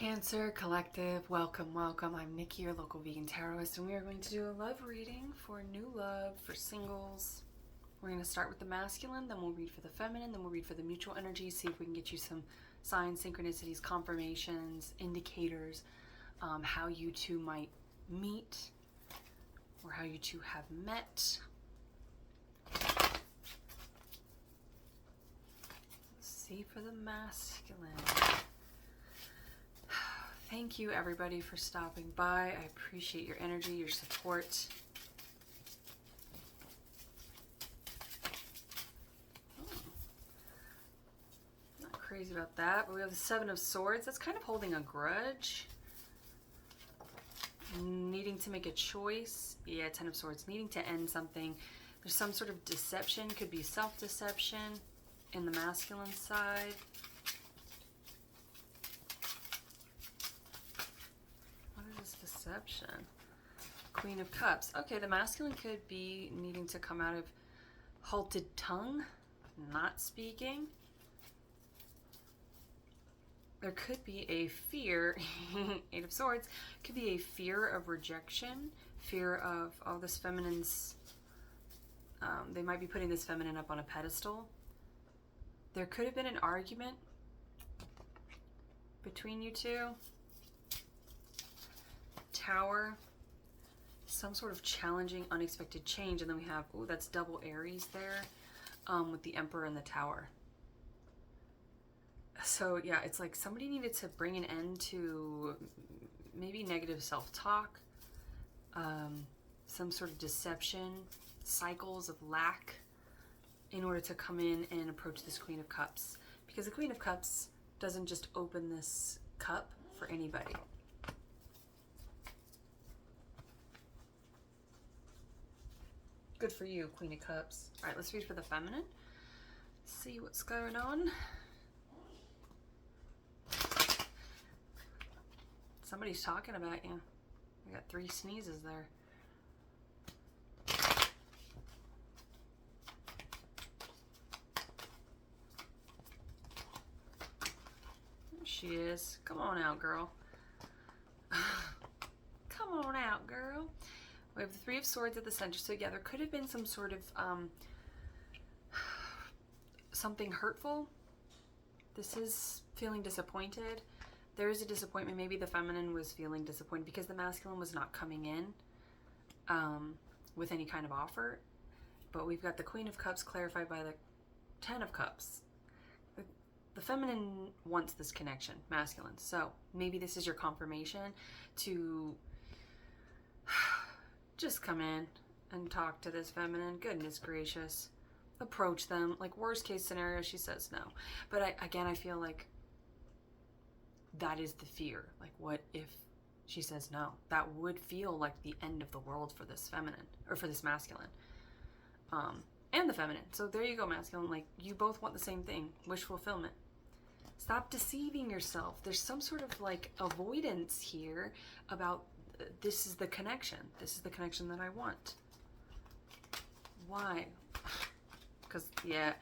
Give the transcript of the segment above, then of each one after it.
Cancer Collective, welcome, welcome. I'm Nikki, your local vegan tarotist, and we are going to do a love reading for new love, for singles. We're going to start with the masculine, then we'll read for the feminine, then we'll read for the mutual energy, see if we can get you some signs, synchronicities, confirmations, indicators, how you two might meet, or how you two have met. Let's see for the masculine. Thank you, everybody, for stopping by. I appreciate your energy, your support. Not crazy about that, but we have the Seven of Swords. That's kind of holding a grudge. Needing to make a choice. Yeah, Ten of Swords. Needing to end something. There's some sort of deception. Could be self-deception in the masculine side. Deception. Queen of Cups. Okay, the masculine could be needing to come out of halted tongue, not speaking. There could be a fear, Eight of Swords, could be a fear of rejection, fear of, oh, this feminine's, they might be putting this feminine up on a pedestal. There could have been an argument between you two. Tower, some sort of challenging, unexpected change, and then we have, oh, that's double Aries there, with the Emperor and the Tower. So yeah, it's like somebody needed to bring an end to maybe negative self-talk, some sort of deception, cycles of lack, in order to come in and approach this Queen of Cups. Because the Queen of Cups doesn't just open this cup for anybody. Good for you, Queen of Cups. All right, let's read for the feminine. See what's going on. Somebody's talking about you. I got 3 sneezes there. There she is. Come on out, girl. Come on out, girl. We have the Three of Swords at the center. So yeah, there could have been some sort of something hurtful. This is feeling disappointed. There is a disappointment. Maybe the feminine was feeling disappointed because the masculine was not coming in with any kind of offer. But we've got the Queen of Cups clarified by the Ten of Cups. The feminine wants this connection, masculine. So maybe this is your confirmation to just come in and talk to this feminine. Goodness gracious. Approach them. Like, worst case scenario, she says no. But I feel like that is the fear. Like, what if she says no? That would feel like the end of the world for this feminine, or for this masculine. And the feminine. So there you go, masculine. Like, you both want the same thing. Wish fulfillment. Stop deceiving yourself. There's some sort of like avoidance here about this is the connection. This is the connection that I want. Why? Because, yeah,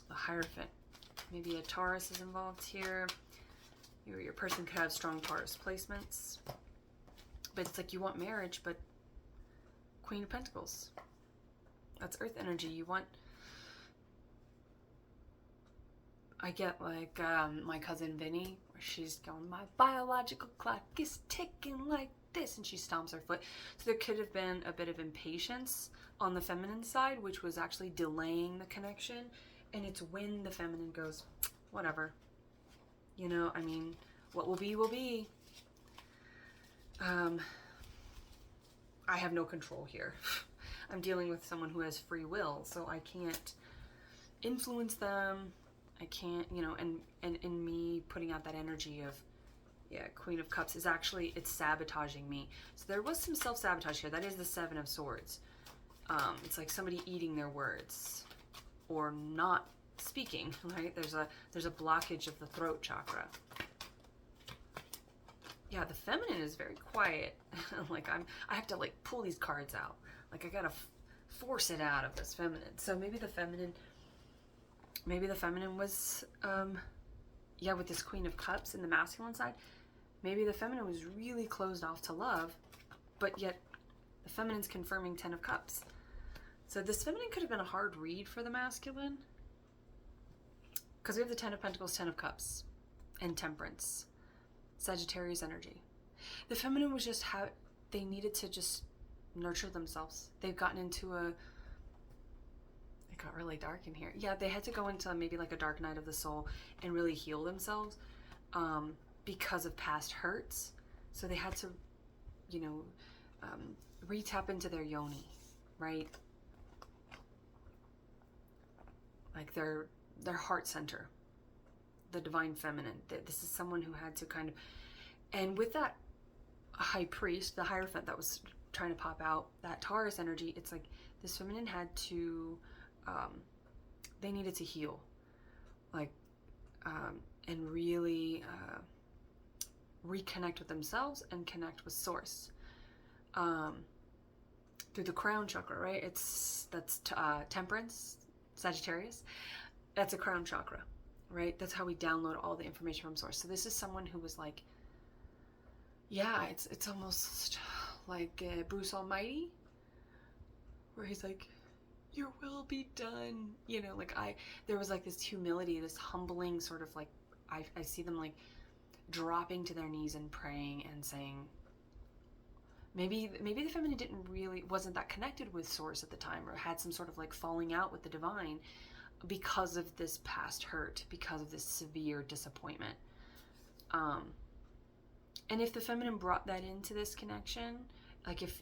the Hierophant. Maybe a Taurus is involved here. Your person could have strong Taurus placements. But it's like you want marriage, but Queen of Pentacles. That's Earth energy. You want... I get like my cousin Vinny, where she's going, my biological clock is ticking like this, and she stomps her foot. So there could have been a bit of impatience on the feminine side, which was actually delaying the connection. And it's when the feminine goes, whatever. You know, I mean, what will be, will be. I have no control here. I'm dealing with someone who has free will, so I can't influence them. I can't, you know, and in me putting out that energy of, yeah, Queen of Cups is actually, it's sabotaging me. So there was some self-sabotage here. That is the Seven of Swords. It's like somebody eating their words or not speaking, right? There's a blockage of the throat chakra. Yeah, the feminine is very quiet. Like I have to like pull these cards out. Like I gotta force it out of this feminine. So maybe the feminine was yeah, with this Queen of Cups in the masculine side, maybe the feminine was really closed off to love, but yet the feminine's confirming 10 of Cups. So this feminine could have been a hard read for the masculine, because we have the 10 of Pentacles, 10 of Cups, and Temperance, Sagittarius energy. The feminine was just how they needed to just nurture themselves. They've gotten into it got really dark in here. Yeah, they had to go into maybe like a dark night of the soul and really heal themselves because of past hurts. So they had to, you know, re-tap into their yoni, right? Like their heart center, the divine feminine. This is someone who had to kind of, and with that high priest, the Hierophant that was trying to pop out, that Taurus energy, it's like this feminine had to, they needed to heal, like, and really reconnect with themselves and connect with source through the crown chakra, right? That's Temperance, Sagittarius. That's a crown chakra, right? That's how we download all the information from source. So this is someone who was like, yeah, it's almost like Bruce Almighty, where he's like, your will be done, you know, like there was like this humility, this humbling sort of like, I see them like dropping to their knees and praying and saying, maybe the feminine wasn't that connected with source at the time, or had some sort of like falling out with the divine because of this past hurt, because of this severe disappointment. And if the feminine brought that into this connection, like if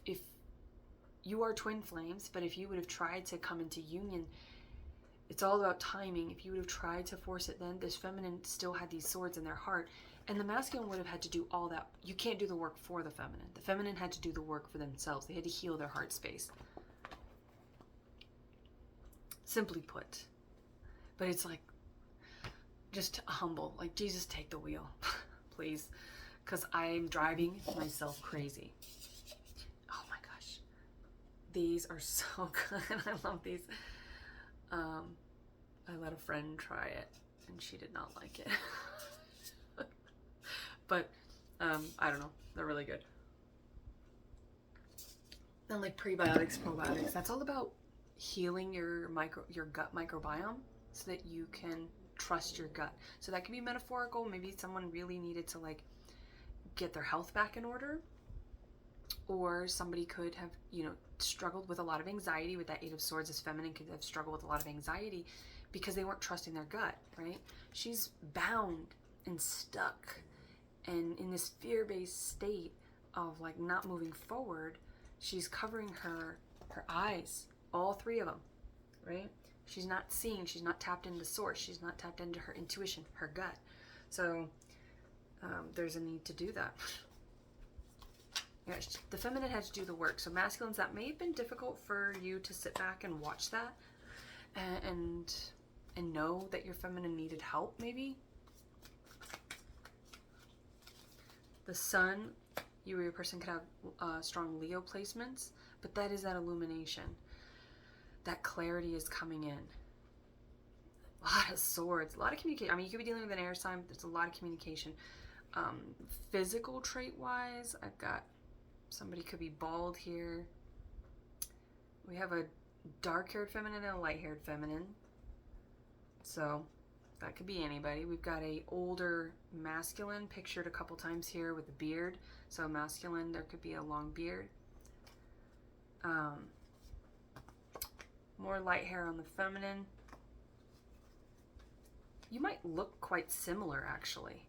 you are twin flames, but if you would have tried to come into union, it's all about timing. If you would have tried to force it then, this feminine still had these swords in their heart, and the masculine would have had to do all that. You can't do the work for the feminine. The feminine had to do the work for themselves. They had to heal their heart space. Simply put. But it's like, just humble. Like, Jesus, take the wheel, please. Because I'm driving myself crazy. Oh my gosh. These are so good. I love these. I let a friend try it and she did not like it. But I don't know. They're really good. Then like prebiotics, probiotics. That's all about healing your gut microbiome so that you can trust your gut. So that can be metaphorical. Maybe someone really needed to like get their health back in order, or somebody could have, you know, struggled with a lot of anxiety with that Eight of Swords. As feminine could have struggled with a lot of anxiety because they weren't trusting their gut, right? She's bound and stuck and in this fear-based state of like not moving forward. She's covering her eyes, all three of them, right? She's not seeing, she's not tapped into source, she's not tapped into her intuition, her gut. So there's a need to do that. Yeah, the feminine had to do the work. So masculines, that may have been difficult for you to sit back and watch that and know that your feminine needed help, maybe. The sun, you or your person could have strong Leo placements, but that is that illumination. That clarity is coming in. A lot of swords, a lot of communication. I mean, you could be dealing with an air sign, but there's a lot of communication. Physical trait-wise, I've got somebody could be bald here. We have a dark-haired feminine and a light-haired feminine. So that could be anybody. We've got a older masculine pictured a couple times here with a beard. So masculine, there could be a long beard. More light hair on the feminine. You might look quite similar, actually.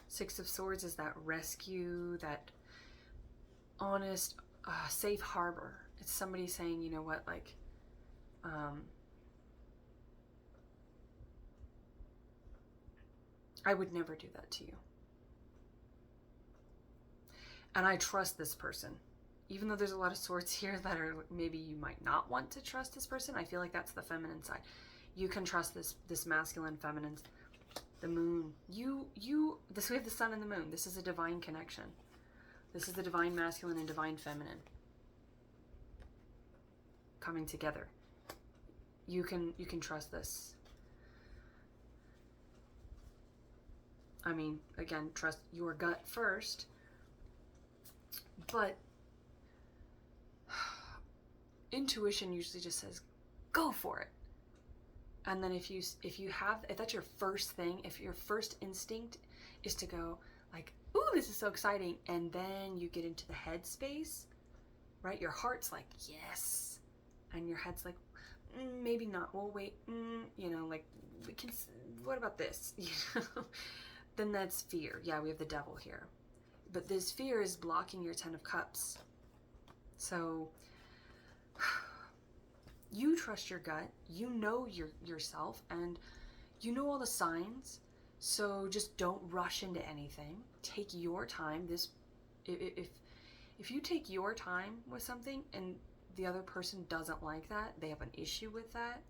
Six of Swords is that rescue, that honest, safe harbor. It's somebody saying, you know what, like, I would never do that to you. And I trust this person. Even though there's a lot of swords here that are, maybe you might not want to trust this person, I feel like that's the feminine side. You can trust this masculine, feminine. The moon. We have the sun and the moon. This is a divine connection. This is the divine masculine and divine feminine coming together. You can trust this. I mean, again, trust your gut first. But intuition usually just says, go for it. And then if that's your first thing, if your first instinct is to go like, ooh, this is so exciting, and then you get into the head space, right? Your heart's like, yes. And your head's like, maybe not. Well, wait, like, what about this? Then that's fear. Yeah, we have the devil here. But this fear is blocking your 10 of Cups. So you trust your gut, you know yourself, and you know all the signs. So just don't rush into anything. Take your time. If you take your time with something and the other person doesn't like that, they have an issue with that,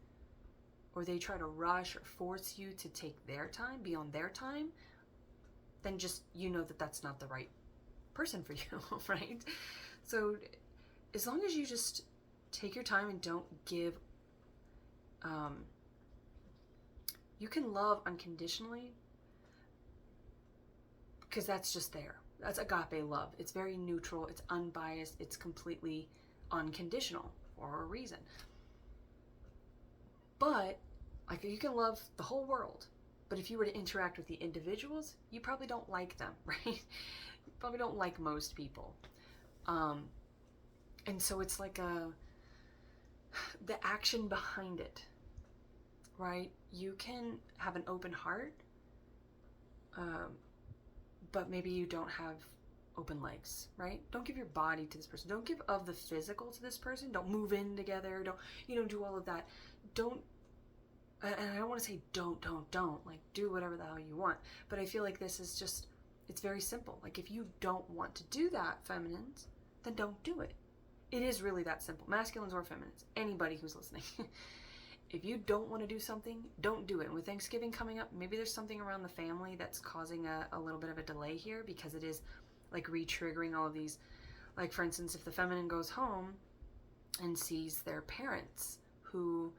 or they try to rush or force you to take their time, be on their time, then just, that that's not the right person for you, right? So as long as you just take your time and don't give, you can love unconditionally, because that's just there. That's agape love. It's very neutral, it's unbiased, it's completely unconditional for a reason. But like, you can love the whole world, but if you were to interact with the individuals, you probably don't like them, right? You probably don't like most people. And so it's like the action behind it, right? You can have an open heart, but maybe you don't have open legs, right? Don't give your body to this person. Don't give of the physical to this person. Don't move in together. Don't, do all of that. Don't, and I don't want to say don't, like, do whatever the hell you want. But I feel like this is just, it's very simple. Like, if you don't want to do that, feminines, then don't do it. It is really that simple. Masculines or feminines, anybody who's listening. If you don't want to do something, don't do it. And with Thanksgiving coming up, maybe there's something around the family that's causing a little bit of a delay here, because it is like re-triggering all of these. Like, for instance, if the feminine goes home and sees their parents who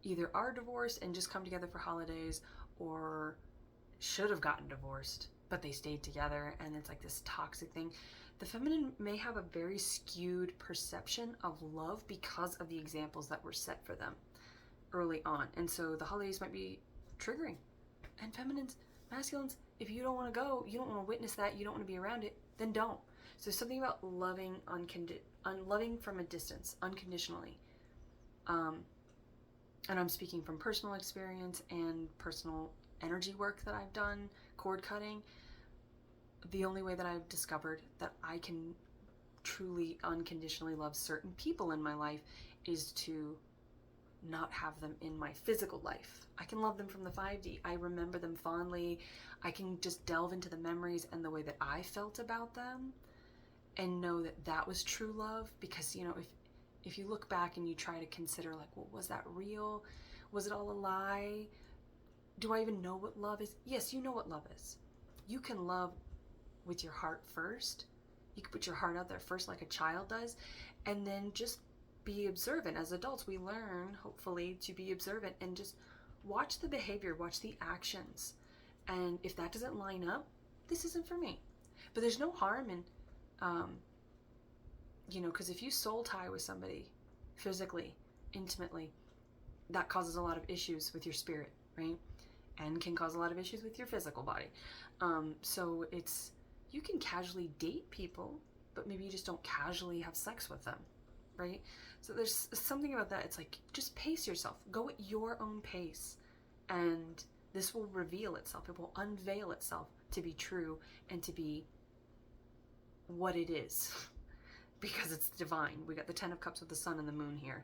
either are divorced and just come together for holidays, or should have gotten divorced, but they stayed together, and it's like this toxic thing. The feminine may have a very skewed perception of love because of the examples that were set for them early on. And so the holidays might be triggering. And feminines, masculines, if you don't want to go, you don't want to witness that, you don't want to be around it, then don't. So there's something about loving loving from a distance, unconditionally. And I'm speaking from personal experience and personal energy work that I've done, cord cutting. The only way that I've discovered that I can truly unconditionally love certain people in my life is to not have them in my physical life. I can love them from the 5D. I remember them fondly. I can just delve into the memories and the way that I felt about them and know that that was true love. Because, if you look back and you try to consider, like, well, was that real? Was it all a lie? Do I even know what love is? Yes, you know what love is. You can love with your heart first. You can put your heart out there first, like a child does, and then just be observant. As adults, we learn, hopefully, to be observant and just watch the behavior, watch the actions. And if that doesn't line up, this isn't for me. But there's no harm in, because if you soul tie with somebody physically, intimately, that causes a lot of issues with your spirit, right? And can cause a lot of issues with your physical body. So you can casually date people, but maybe you just don't casually have sex with them, right? So there's something about that. It's like, just pace yourself. Go at your own pace. And this will reveal itself. It will unveil itself to be true and to be what it is. Because it's divine. We got the 10 of Cups with the sun and the moon here.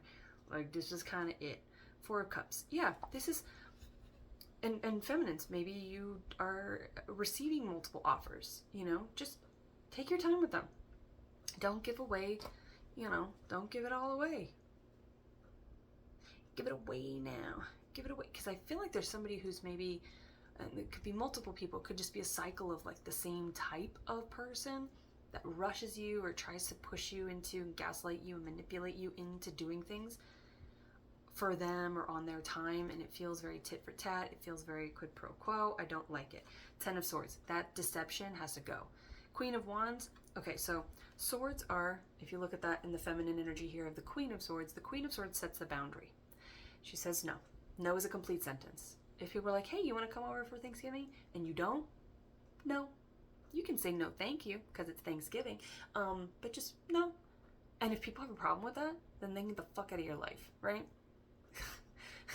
Like, this is kind of it. 4 of Cups. Yeah, this is... And feminines, maybe you are receiving multiple offers. Just take your time with them. Don't give away, don't give it all away. Give it away now. Give it away. Because I feel like there's somebody who's maybe, and it could be multiple people, it could just be a cycle of like the same type of person that rushes you or tries to push you into, gaslight you and manipulate you into doing things for them or on their time, and it feels very tit for tat. It feels very quid pro quo. I don't like it. Ten of Swords, that deception has to go. Queen of Wands, okay, so swords are, if you look at that in the feminine energy here of the Queen of Swords sets the boundary. She says no. No is a complete sentence. If people are like, hey, you want to come over for Thanksgiving? And you don't? No. You can say no thank you because it's Thanksgiving, but just no. And if people have a problem with that, then they can get the fuck out of your life, right?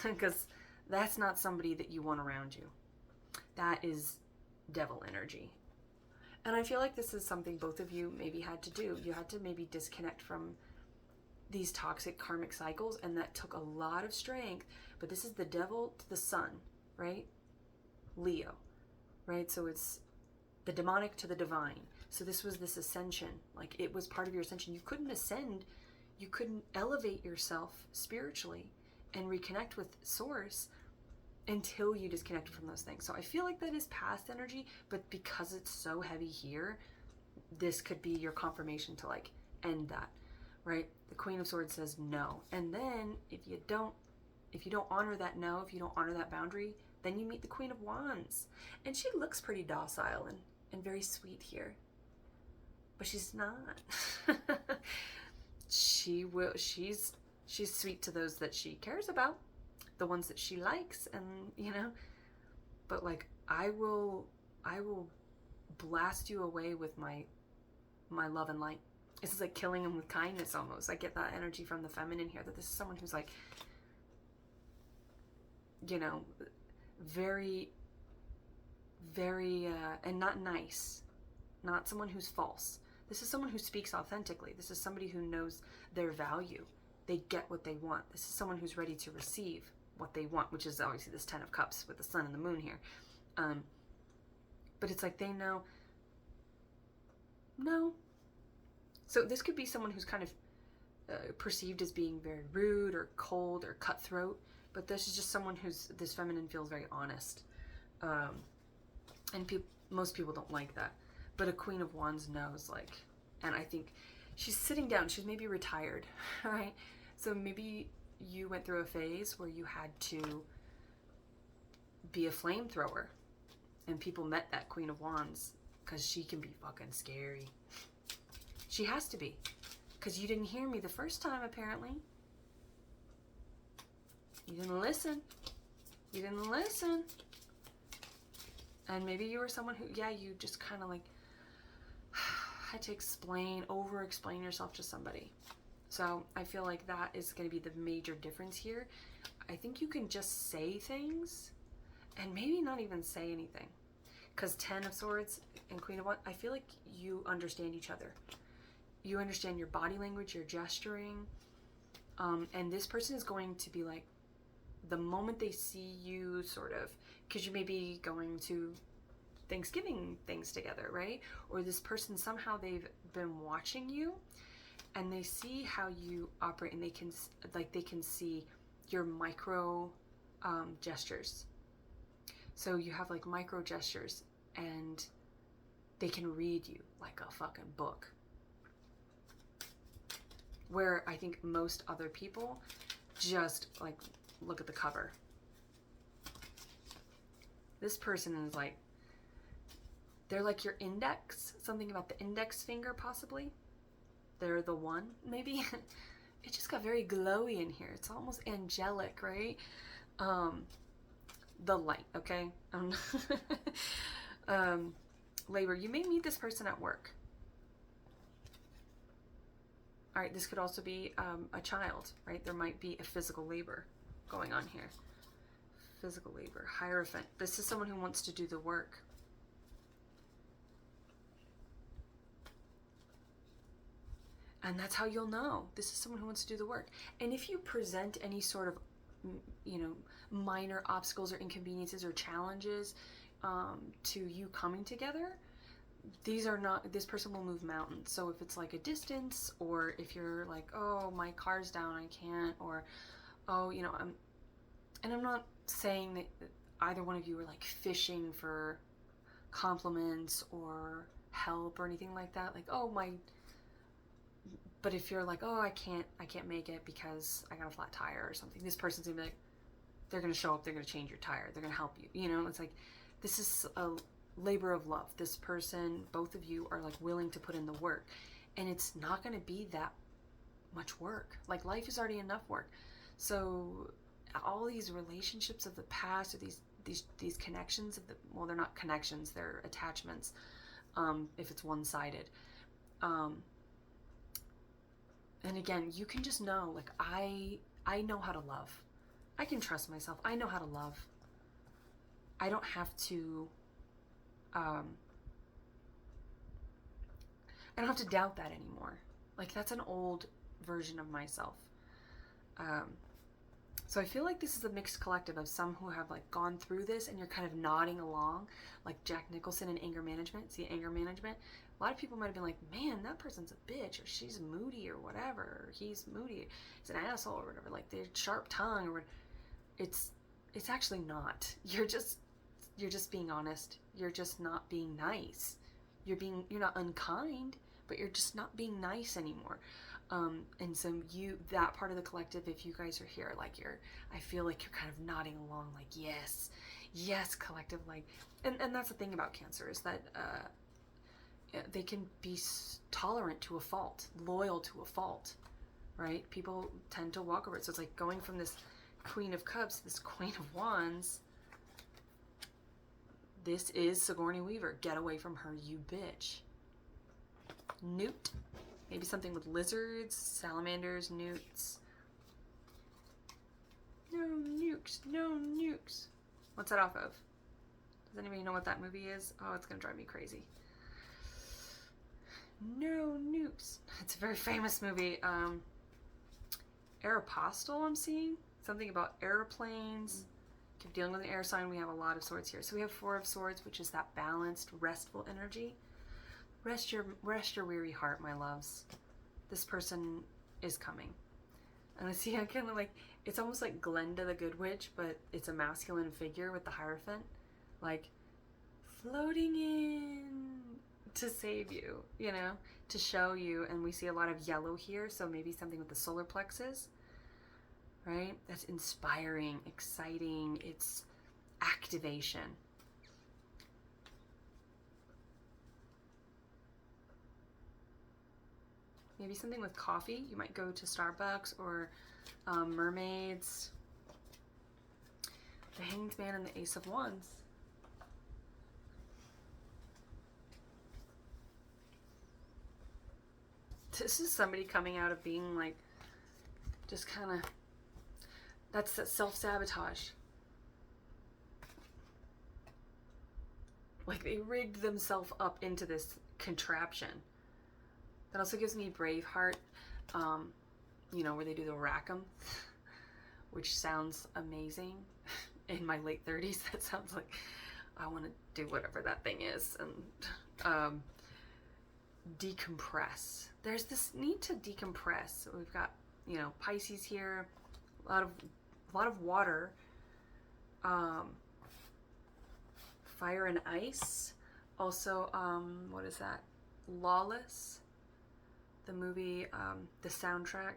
Because that's not somebody that you want around you. That is devil energy. And I feel like this is something both of you maybe had to do. You had to maybe disconnect from these toxic karmic cycles, and that took a lot of strength. But this is the devil to the sun, right? Leo, right? So it's the demonic to the divine. So this was this ascension. Like, it was part of your ascension. You couldn't ascend, you couldn't elevate yourself spiritually and reconnect with source until you disconnected from those things. So I feel like that is past energy, but because it's so heavy here, this could be your confirmation to like end that, right? The Queen of Swords says no. And then if you don't honor that no, if you don't honor that boundary, then you meet the Queen of Wands. And she looks pretty docile and very sweet here. But she's not. She's sweet to those that she cares about, the ones that she likes, and but like I will blast you away with my love and light. This is like killing him with kindness almost. I get that energy from the feminine here, that this is someone who's like, very, very, and not nice, not someone who's false. This is someone who speaks authentically. This is somebody who knows their value. They get what they want. This is someone who's ready to receive what they want, which is obviously this Ten of Cups with the sun and the moon here. But it's like they know, no. So this could be someone who's kind of perceived as being very rude or cold or cutthroat, but this is just someone who's, this feminine feels very honest. And most people don't like that. But a Queen of Wands knows, like, and I think she's sitting down, she's maybe retired, right? So maybe you went through a phase where you had to be a flamethrower, and people met that Queen of Wands because she can be fucking scary. She has to be, because you didn't hear me the first time, apparently. You didn't listen. You didn't listen. And maybe you were someone who, you just kind of like had to over-explain yourself to somebody. So I feel like that is going to be the major difference here. I think you can just say things and maybe not even say anything. Because Ten of Swords and Queen of Wands, I feel like you understand each other. You understand your body language, your gesturing. And this person is going to be like, the moment they see you sort of, because you may be going to Thanksgiving things together, right? Or this person, somehow they've been watching you and they see how you operate, and they can see your micro gestures. So you have like micro gestures, and they can read you like a fucking book. Where I think most other people just like look at the cover. This person is like, they're like your index, something about the index finger possibly. They're the one, maybe. It just got very glowy in here. It's almost angelic, right? The light, okay? Labor, you may meet this person at work. All right, this could also be a child, right? There might be a physical labor going on here. Physical labor, Hierophant. This is someone who wants to do the work. And that's how you'll know. This is someone who wants to do the work. And if you present any sort of, minor obstacles or inconveniences or challenges to you coming together, this person will move mountains. So if it's like a distance, or if you're like, oh, my car's down, I can't, or, oh, I'm not saying that either one of you are like fishing for compliments or help or anything like that. Like, oh, my But if you're like, oh, I can't make it because I got a flat tire or something, this person's gonna be like, they're gonna show up, they're gonna change your tire, they're gonna help you. You know, it's like, this is a labor of love. This person, both of you are like willing to put in the work, and it's not gonna be that much work. Like, life is already enough work. So all these relationships of the past, or these connections of the, well, they're not connections, they're attachments, if it's one-sided. And again, you can just know, like, I know how to love. I can trust myself. I know how to love. I don't have to I don't have to doubt that anymore. Like, that's an old version of myself. So I feel like this is a mixed collective of some who have like gone through this, and you're kind of nodding along, like Jack Nicholson in Anger Management. See, Anger Management? A lot of people might have been like, man, that person's a bitch, or she's moody, or whatever, or he's moody, he's an asshole, or whatever, like they're sharp tongue, or whatever. It's actually not. You're just being honest. You're just not being nice. You're not unkind, but you're just not being nice anymore. And so that part of the collective, if you guys are here, like I feel like you're kind of nodding along, like, yes, collective, like, and that's the thing about Cancer, is that, they can be tolerant to a fault, loyal to a fault, right? People tend to walk over it. So it's like going from this Queen of Cups to this Queen of Wands. This is Sigourney Weaver. Get away from her, you bitch. Newt. Maybe something with lizards, salamanders, newts. No nukes, no nukes. What's that off of? Does anybody know what that movie is? Oh, it's gonna drive me crazy. No nukes. It's a very famous movie. Aeropostale, I'm seeing. Something about airplanes. If you're dealing with an air sign, we have a lot of swords here. So we have 4 of Swords, which is that balanced, restful energy. Rest your weary heart, my loves. This person is coming. And I see, I kind of like, it's almost like Glenda the Good Witch, but it's a masculine figure with the Hierophant, like floating in to save you, you know, to show you. And we see a lot of yellow here, so maybe something with the solar plexus, right? That's inspiring, exciting. It's activation. Maybe something with coffee. You might go to Starbucks, or mermaids. The Hanged Man and the Ace of Wands. This is somebody coming out of being like, just kind of, that's that self-sabotage. Like, they rigged themselves up into this contraption. That also gives me Braveheart, you know, where they do the Rackham, which sounds amazing. In my late 30s, that sounds like I want to do whatever that thing is. And decompress. There's this need to decompress. We've got, you know, Pisces here, a lot of water, fire and ice. Also, what is that? Lawless. The movie, the soundtrack,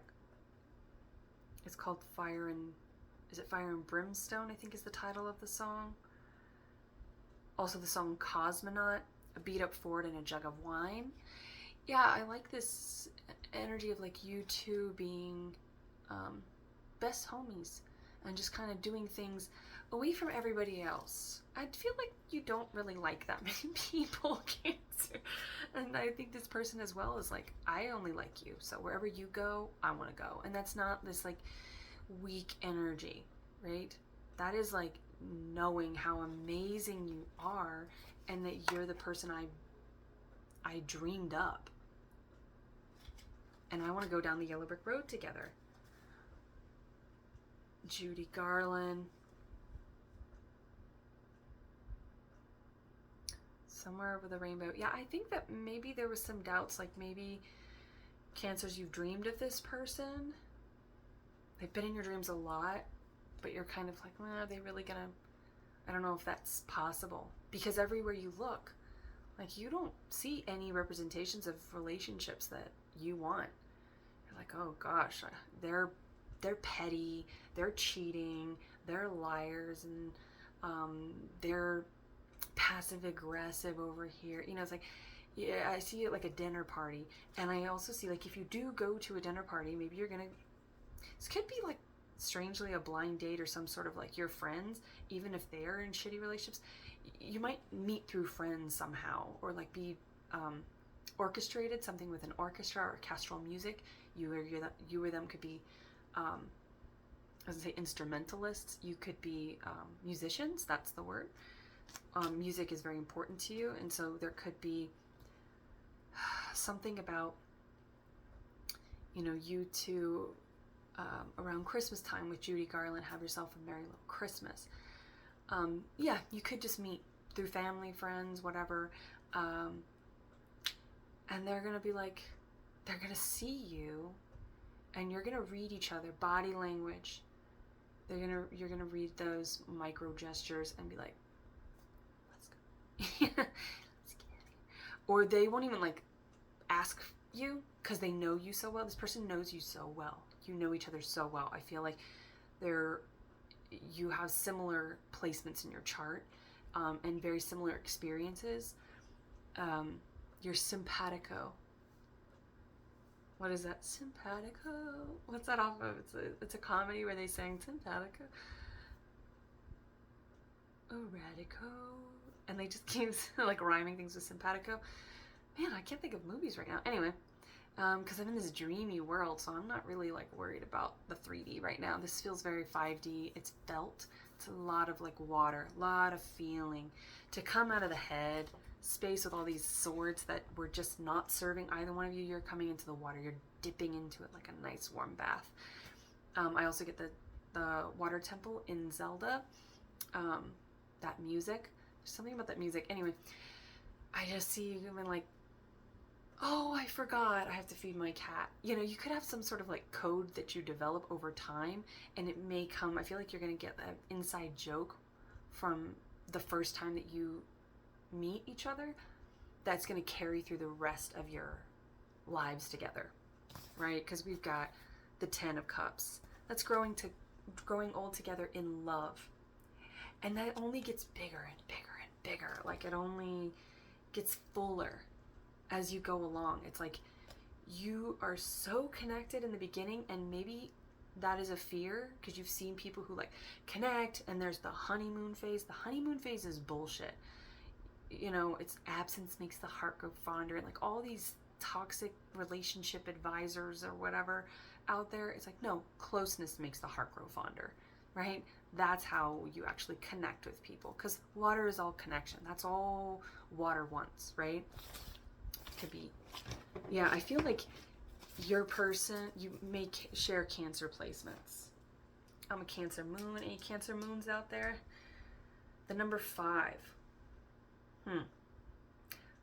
it's called Fire and Brimstone, I think is the title of the song. Also the song Cosmonaut, a beat up Ford and a jug of wine. Yeah, I like this energy of like you two being best homies and just kind of doing things away from everybody else. I feel like you don't really like that many people, Cancer. And I think this person as well is like, I only like you, so wherever you go, I want to go. And that's not this like weak energy, right? That is like knowing how amazing you are, and that you're the person I dreamed up. And I want to go down the yellow brick road together. Judy Garland. Somewhere over the rainbow. Yeah, I think that maybe there was some doubts, like maybe Cancers, you've dreamed of this person. They've been in your dreams a lot, but you're kind of like, well, are they really gonna, I don't know if that's possible. Because everywhere you look, like, you don't see any representations of relationships that you want. like, oh gosh, they're petty, they're cheating, they're liars, and they're passive aggressive over here. You know, it's like, yeah, I see it like a dinner party, and I also see like if you do go to a dinner party, maybe you're gonna. This could be like strangely a blind date or some sort of like your friends, even if they are in shitty relationships. You might meet through friends somehow, or like be orchestrated, something with an orchestra or orchestral music. You or them could be, I was gonna say instrumentalists. You could be musicians. That's the word. Music is very important to you, and so there could be something about, you know, you two around Christmas time with Judy Garland, have yourself a merry little Christmas. Yeah, you could just meet through family, friends, whatever, and they're gonna be like, they're gonna see you, and you're gonna read each other, body language. You're gonna read those micro gestures and be like, let's go. Let's get out of here. Or they won't even like ask you because they know you so well. This person knows you so well. You know each other so well. I feel like you have similar placements in your chart, and very similar experiences. You're simpatico. What is that? Simpatico? What's that off of? It's a comedy where they sang simpatico. Erratico. And they just keep like rhyming things with simpatico. Man, I can't think of movies right now. Anyway, because I'm in this dreamy world, so I'm not really like worried about the 3D right now. This feels very 5D. It's felt. It's a lot of like water, a lot of feeling to come out of the head space with all these swords that were just not serving either one of you. You're coming into the water. You're dipping into it like a nice warm bath. I also get the water temple in Zelda. That music. There's something about that music. Anyway, I just see you and like, oh, I forgot, I have to feed my cat. You know, you could have some sort of like code that you develop over time, and it may come, I feel like you're going to get an inside joke from the first time that you meet each other that's going to carry through the rest of your lives together, right? Because we've got the 10 of Cups. That's growing old together in love. And that only gets bigger and bigger and bigger. Like it only gets fuller as you go along. It's like you are so connected in the beginning, and maybe that is a fear because you've seen people who like connect and there's the honeymoon phase. The honeymoon phase is bullshit. You know, it's absence makes the heart grow fonder, and like all these toxic relationship advisors or whatever out there. It's like, no, closeness makes the heart grow fonder, right? That's how you actually connect with people, because water is all connection. That's all water wants, right? Could be, yeah, I feel like your person, you may share Cancer placements. I'm a Cancer moon. Any Cancer moons out there? The number 5.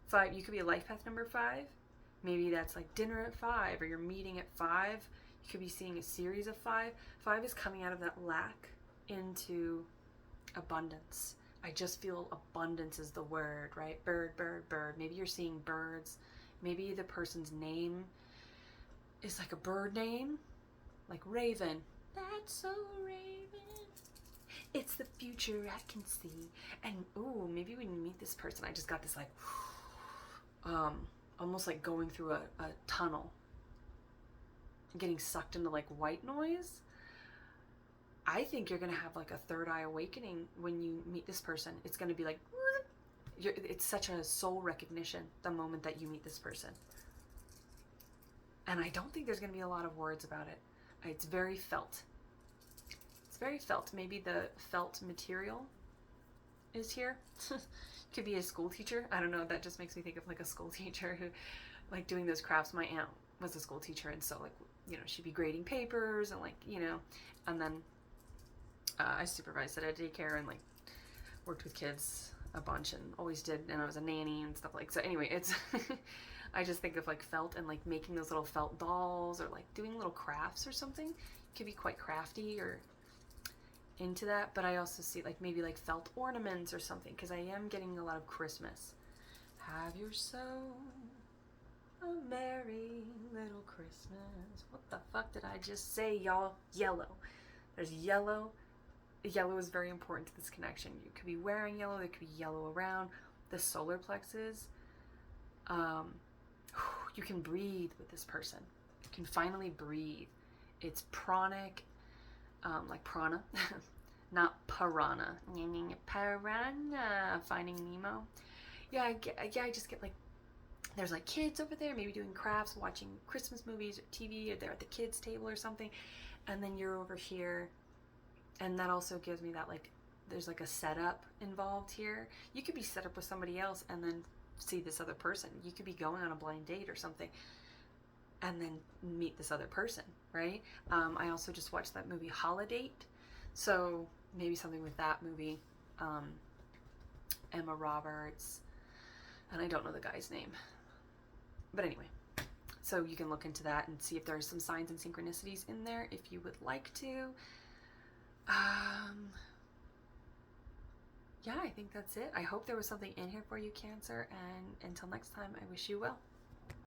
5, you could be a life path number 5. Maybe that's like dinner at 5, or you're meeting at 5. You could be seeing a series of 5. 5 is coming out of that lack into abundance. I just feel abundance is the word, right? Bird, bird, bird. Maybe you're seeing birds. Maybe the person's name is like a bird name, like Raven. That's so Raven. It's the future I can see. And ooh, maybe when you meet this person, I just got this like, almost like going through a tunnel, getting sucked into like white noise. I think you're gonna have like a third eye awakening when you meet this person. It's gonna be like, it's such a soul recognition the moment that you meet this person. And I don't think there's gonna be a lot of words about it. It's very felt. It's very felt. Maybe the felt material is here. Could be a school teacher. I don't know. That just makes me think of like a school teacher who, like doing those crafts. My aunt was a school teacher, and so like, you know, she'd be grading papers and like, you know, and then I supervised at a daycare and like worked with kids a bunch and always did, and I was a nanny and stuff like so. Anyway, it's I just think of like felt and like making those little felt dolls or like doing little crafts or something. It could be quite crafty or into that, but I also see like maybe like felt ornaments or something, because I am getting a lot of Christmas. Have yourself A merry little Christmas. What the fuck did I just say, y'all? Yellow. There's yellow. Yellow is very important to this connection. You could be wearing yellow. There could be yellow around. The solar plexus. You can breathe with this person. You can finally breathe. It's pranic, like prana, not piranha. Piranha. Finding Nemo. Yeah, I just get like, there's like kids over there, maybe doing crafts, watching Christmas movies or TV, or they're at the kids' table or something, and then you're over here, and that also gives me that like, there's like a setup involved here. You could be set up with somebody else and then see this other person. You could be going on a blind date or something and then meet this other person, right? I also just watched that movie Holidate, so maybe something with that movie. Emma Roberts, and I don't know the guy's name, but anyway, so you can look into that and see if there are some signs and synchronicities in there if you would like to. Yeah, I think that's it. I hope there was something in here for you, Cancer, and until next time, I wish you well.